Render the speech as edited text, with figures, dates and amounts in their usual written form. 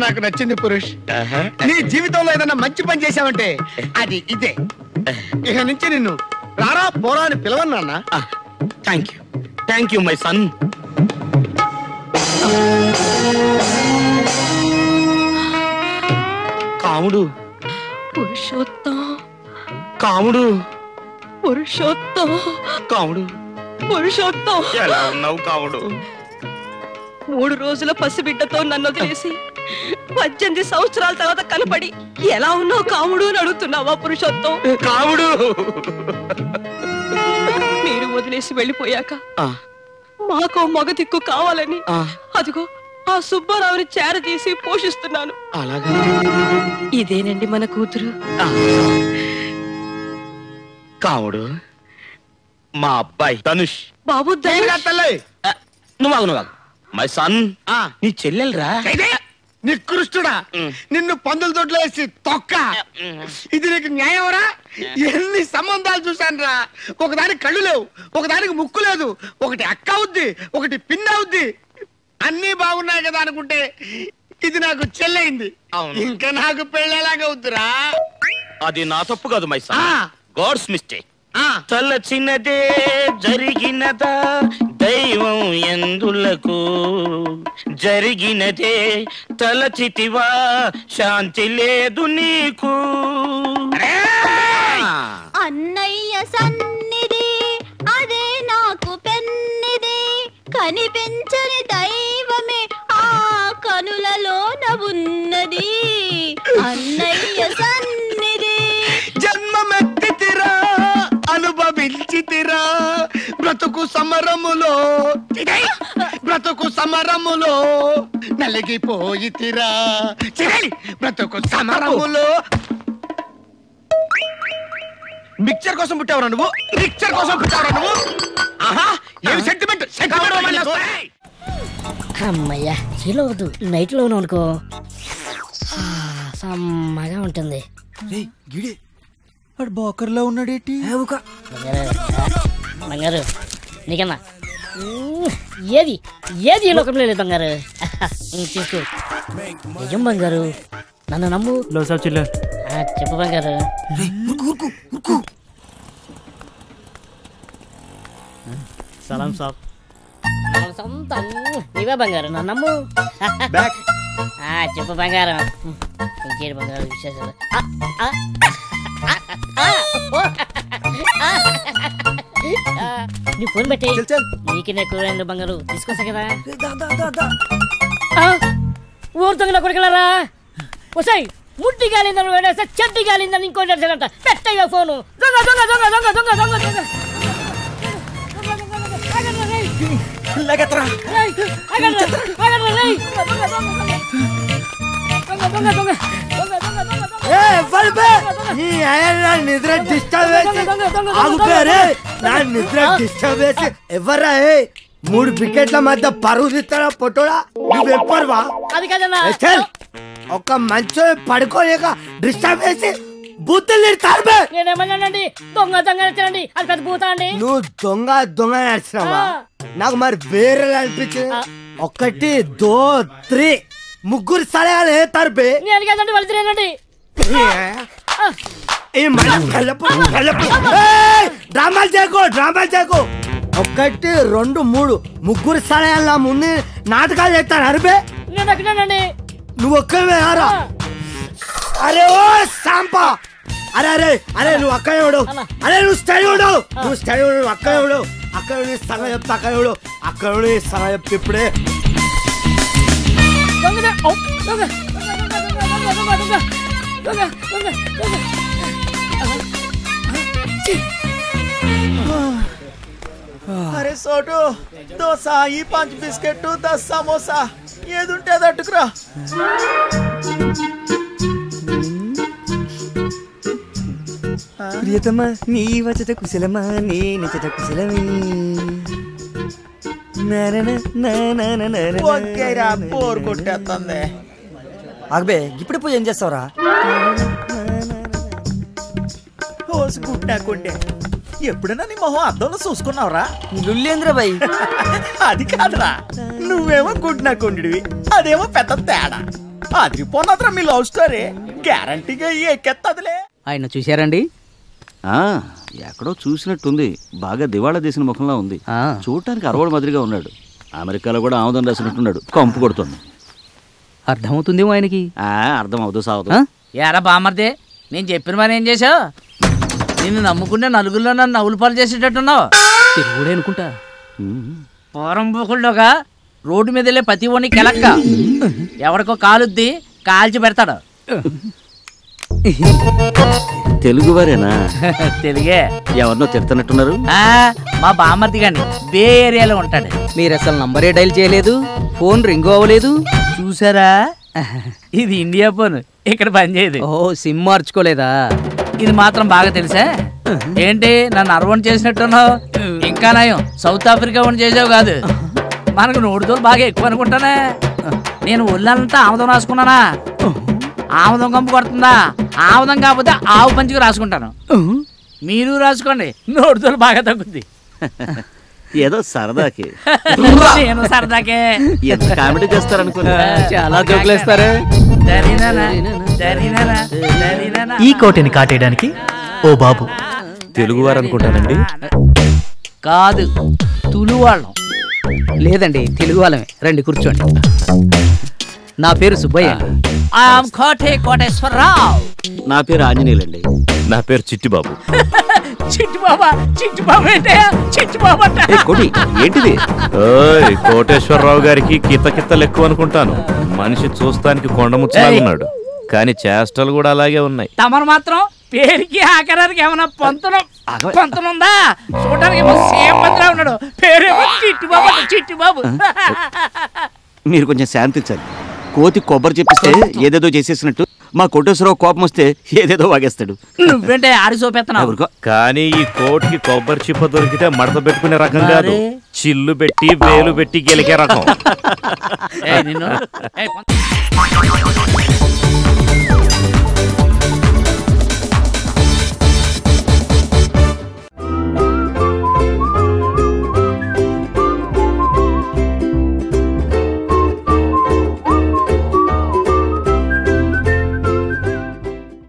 నాకు నచ్చింది పురుష్. నీ జీవితంలో ఏదైనా మంచి పని చేశావంటే అది ఇదే. ఇక నుంచి నిన్ను రారా పోరా అని పిలవను నాన్న. Thank you my son. Kamudu Purushottam, Kamudu Purushottam, Kamudu Purushottam. ఎలా ఉన్నావు కాముడు? 3 రోజుల పసిబిడ్డతో నన్ను వదిలేసి 18 సంవత్సరాల తర్వాత కనపడి ఎలా ఉన్నావు కాముడు అని అడుగుతున్నావా పురుషోత్తం? కాముడు మీరు వదిలేసి వెళ్ళిపోయాక మాకో మగ దిక్కు కావాలని అదిగో ఆ సుబ్బారావుని చేరదీసి పోషిస్తున్నాను. అలాగా? ఇదేనండి మన కూతురు. కాముడు మా అబ్బాయి ధనుష్. బాబు నువ్వు మై సన్. నీ చెల్లెలరా? నికృష్టుడా, నిన్ను పందుల దొడ్లో వేసి తొక్క. ఇది నీకు న్యాయమరా? ఎన్ని సంబంధాలు చూశాను రా. ఒకదానికి కళ్ళు లేవు, ఒకదానికి ముక్కు లేదు, ఒకటి అక్క అవుద్ది, ఒకటి పిన్ అవుద్ది. అన్నీ బాగున్నాయి కదా అనుకుంటే ఇది నాకు చెల్లయింది. ఇంకా నాకు పెళ్ళేలాగా అవుతురా. అది నా తప్పు కాదు మై సన్, గాడ్స్ మిస్టేక్. తలచినదే జరిగినదా దైవం ఎందులకు, జరిగినదే తలచితివా శాంతి లేదు నీకు. అన్నయ్య సన్నిధి అదే నాకు పెన్నిది, కనిపించని దైవమే ఆ కనులలోన ఉన్నది. అన్నయ్య సన్నిధి జన్మమెత్తితిరా, అనుభవించితిరా, బ్రతుకు సమరములో నలిగిపోయితిరా. బ్రతుకు సమరములో. మిక్చర్ కోసం పుట్టావురా నువ్వు? మిక్చర్ కోసం పుట్టావురా నువ్వు? ఆహా, ఏమి సెంటిమెంట్. అమ్మయ్యా, చీలవద్దు. నైట్ లోను అనుకో సమ్మగా ఉంటుంది. వాడు బోకర్లో ఉన్నాడేటి? బంగారు నీకన్నా ఏది ఏది లోకంలో లేదు బంగారు. తీసుకో. నిజం బంగారు, నన్ను నమ్ము. చెప్పు బంగారు. సలాం సాబ్. సొంతం నీవే బంగారు, నన్ను నమ్ము. చెప్పు బంగారం. ఇంకేడు బంగారు విశేషాలు? నీ ఫోన్ పెట్టి నీకు ఎక్కువ బంగారు తీసుకొస్తా కదా. ఊరు దొంగల కొడుకులారా, వసాయి ముట్టి గాలిందని వేడేస్తే చెడ్డి గాలిందని ఇంకోటి అంట. పెట్టయ్యా ఫోను. దొంగ దొంగ దొంగ దొంగ దొంగ దొంగ దొంగ. నిద్ర డిస్టర్బ్ చేసి ఎవరా? 3 వికెట్ల మధ్య పరుగు తీస్తాడా పొట్టోడా? నువ్వెప్పరువా? ఒక మంచి పడుకోలేక డిస్టర్బ్ చేసి బూతులు తిడతారు. నేనేమన్నానండి? దొంగ దొంగ నచ్చండి, అది పెద్ద బూత అండి. నువ్వు దొంగ దొంగ నడిచినావా? నాకు మరి వేరే అనిపించింది. 1 2 3 ముగ్గురు సలహాలు వేస్తారు బే. నేను కదండి వాళ్ళు తినేనండి. డ్రామాలు చేయకు, డ్రామాలు చేయకు. 1 2 3 ముగ్గురు సలహాలు నా ముందు నాటకాలు చేస్తాను అరిబే. నేను అక్కడేనండి. నువ్వు ఒక్కవే ఆరా. అరే ఓ సాంపా, అరే అరే అరే నువ్వు అక్కడే ఉండవు. అరే నువ్వు స్టడీ ఉండవు, నువ్వు స్టడీ ఉండవు, అక్కడే ఉండవు. అక్కడ సగం చెప్తా, అక్కడే ఉండవు, అక్కడ సగం చెప్తా. ఇప్పుడే అరే సోటు, దోశ, ఈ 5 బిస్కెట్, 10 సమోసా, ఏదుంటే అది అట్టుకురా. ప్రియతమా నీ వచట కుశలమా నీ నిచట కుశలమే ఓకేరా బోర్ కొట్టేస్తుంది. అగ్బే ఇప్పుడు పోయి ఏం చేస్తావురా? హోస్ గుడ్డాకుండే ఎప్పుడైనా నీ మొహం అద్దంలో చూసుకున్నావురా? లుల్లేంద్ర బాయ్. అది కాదురా, నువ్వేమో గుడ్నాకుండివి, అదేమో పెద్ద తేడా. అదిరిపోన్నదిరా మీ లవ్ స్టోరీ. గ్యారంటీగా ఎక్కెత్తదిలే. ఆయన చూశారండి? ఎక్కడో చూసినట్టుంది. బాగా దివాళా తీసిన ముఖంలో ఉంది. చూడటానికి అరవడు మాదిరిగా ఉన్నాడు. అమెరికాలో కూడా ఆముదం రాసినట్టున్నాడు. కంపు కొడుతుంది. అర్థమవుతుందేమో ఆయనకి. అర్థం అవుతూ సాగుతూ. ఏరా బామర్దే, నేను చెప్పిన పని ఏం చేసావు? నిన్ను నమ్ముకుంటే నలుగురిలో నన్ను నవ్వులు పాలు చేసేటట్టున్నావు. తెలుగుడే అనుకుంటా. పూరం బుకుల్లోగా రోడ్డు మీద వెళ్ళే ప్రతి ఒని కెలక్క ఎవరికో కాలుద్ది కాల్చి పెడతాడు. తెలుగువారేనా? తెలుగే. ఎవరినో తిడుతున్నట్టున్నారు. మా బామర్ది గాని బే ఏరియాలో ఉంటాడు. మీరు అసలు నంబరే డైల్ చేయలేదు, ఫోన్ రింగ్ అవ్వలేదు. చూసారా, ఇది ఇండియా ఫోన్, ఇక్కడ పనిచేయదు. ఓ సిమ్ మార్చుకోలేదా? ఇది మాత్రం బాగా తెలుసా? ఏంటి నన్ను అరవణ చేసినట్టున్నావు? ఇంకా నయం సౌత్ ఆఫ్రికా వన్ చేసావు కాదు. మనకు నోటితో బాగా ఎక్కువ అనుకుంటానే. నేను ఒళ్ళంతా ఆముదం రాసుకున్నానా? ఆముదం కంపు కొడుతుందా? ఆముదం కాకపోతే ఆవు పంచికి రాసుకుంటాను. మీరు రాసుకోండి, నోటితో బాగా తగ్గుద్ది. ఏదో సరదాకి. నేను సరదాకే కామెడీ చేస్తారనుకున్నా. చాలా జోకులేస్తారే. ఈ కోటిని కాటేయడానికి ఓ బాబు తెలుగువారు అనుకుంటానండి. కాదు, తులువాళ్ళం. లేదండి, తెలుగు వాళ్ళమే. రండి కూర్చోండి. నా పేరు సుబ్బయ్య. కోటేశ్వరరావు. నా పేరు ఆంజనేయులండి. నా పేరు చిట్టిబాబు. చిట్టిబాబా? చిట్టిబాబు ఏంటే? చిట్టిబాబు కోటి ఏంటిది? కోటేశ్వరరావు గారికి కిత్తకిత్తలు ఎక్కువ అనుకుంటాను. మనిషి చూస్తానికి కొండముచ్చలాగా ఉన్నాడు, కానీ చేష్టలు కూడా అలాగే ఉన్నాయి. తమరు మాత్రం పేరుకి ఆకారానికి ఏమన్నా పంతునుందా? చూడడానికి ఏమో సేమ్ పంతులా ఉన్నాడు. పేరేమో చిట్టిబాబు. చిట్టిబాబు. మీరు కొంచెం శాంతించాలి. కోతి కొబ్బరి చెప్పిస్తే ఏదేదో చేసేసినట్టు మా కోటేశ్వరరావు కోపం వస్తే ఏదేదో వాగేస్తాడు. నువ్వేంటే ఆడి సోపెత్తనావు? కానీ ఈ కోటికి కొబ్బరి చిప్ప దొరికితే మడత పెట్టుకునే రకం కాదు, చిల్లు పెట్టి వేలు పెట్టి గెలికే రకం.